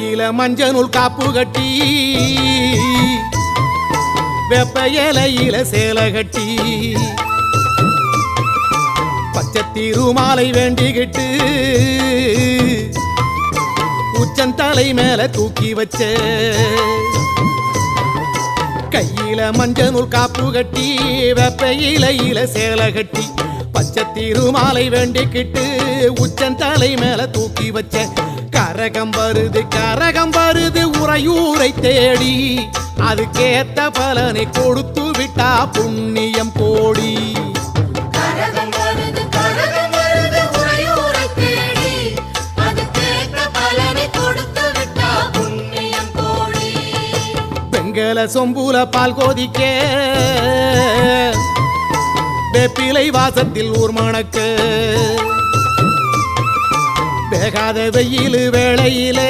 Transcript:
கையில மஞ்சள் காப்பு கட்டி வெப்ப இலையில சேலை கட்டி பச்சை திருமாலை வேண்டிக்கிட்டு உச்சந்தலை மேல தூக்கி வச்ச கையில மஞ்சள் காப்பு கட்டி வெப்ப இலையில சேலை கட்டி பச்சை திருமாலை வேண்டிக்கிட்டு உச்சந்தலை மேல தூக்கி வச்ச கரகம் வருது உறையூரை தேடி அதுக்கேத்த பலனை கொடுத்து விட்டா புண்ணியம் கோடி பெங்கல சொம்புல பால் கோதிக்க வேப்பிலை வாசத்தில் ஊர் மணக்க வேகாத வெயில் வேளையிலே